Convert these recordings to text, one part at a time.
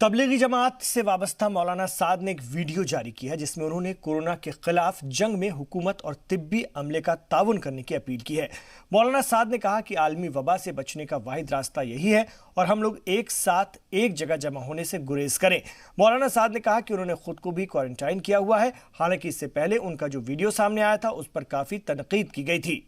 तबलीगी जमात से वाबस्ता मौलाना साद ने एक वीडियो जारी की है जिसमें उन्होंने कोरोना के खिलाफ जंग में हुकूमत और तिब्बी अमले का ताउन करने की अपील की है। मौलाना साद ने कहा कि आलमी वबा से बचने का वाहिद रास्ता यही है और हम लोग एक साथ एक जगह जमा होने से गुरेज करें। मौलाना साद ने कहा कि उन्होंने खुद को भी क्वारंटाइन किया हुआ है। हालांकि इससे पहले उनका जो वीडियो सामने आया था उस पर काफ़ी तनकीद की गई थी।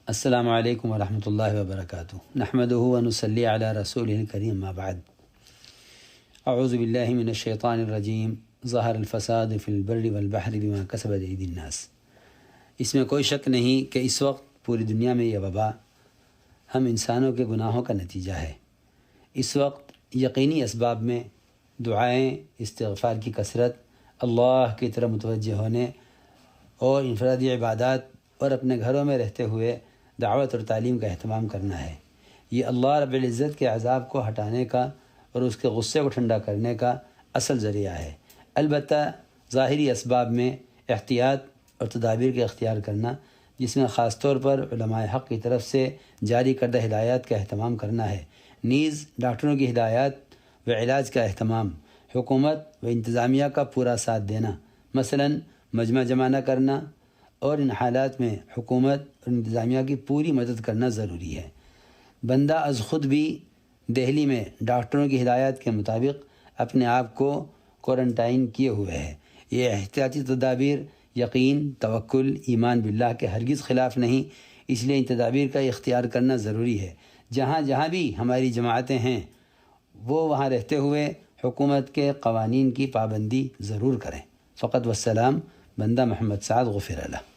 अस्सलामु अलैकुम वरहमतुल्लाहि वबरकातुहू नहमदुहु व नुसल्ली अला रसूलिल करीम अम्मा बाद अऊज़ु बिल्लाहि मिनश शैतानिर रजीम ज़हरल फ़साद फ़िल बर्रि वल बहरि बिमा कसबत अयदीन नास। इसमें कोई शक नहीं कि इस वक्त पूरी दुनिया में यह वबा हम इंसानों के गुनाहों का नतीजा है। इस वक्त यकीनी असबाब में दुआएँ, इस्तिग़फ़ार की कसरत, अल्लाह की तरफ मुतवज्जे होने और इनफरादी इबादत और अपने घरों में रहते हुए दावत और तालीम का अहतमाम करना है। ये अल्लाह रब्बुल इज़्ज़त के अज़ाब को हटाने का और उसके गुस्से को ठंडा करने का असल ज़रिया है। अलबत्ता ज़ाहिरी असबाब में एहतियात और तदाबीर का इख्तियार करना, जिसमें ख़ास तौर पर उलमाए हक़ की तरफ से जारी करदा हिदायत का अहतमाम करना है। नीज़ डॉक्टरों की हिदायत व इलाज का अहतमाम, हुकूमत व इंतज़ामिया का पूरा साथ देना, मसलन मजमा जमा न करना और इन हालात में हुकूमत और इंतज़ामिया की पूरी मदद करना ज़रूरी है। बंदा अज़ ख़ुद भी दिल्ली में डॉक्टरों की हिदायत के मुताबिक अपने आप को क्वारंटाइन किए हुए है। ये एहतियाती तदाबीर यकीन, तवक्कुल, ईमान बिल्लाह के हरगिज़ ख़िलाफ़ नहीं, इसलिए इन तदाबीर का इख्तियार करना ज़रूरी है। जहाँ जहाँ भी हमारी जमातें हैं वो वहाँ रहते हुए हुकूमत के क़वानीन की पाबंदी ज़रूर करें। फ़क़त वस्सलाम। बंदा मोहम्मद साद गुफ़िर अल्लाह।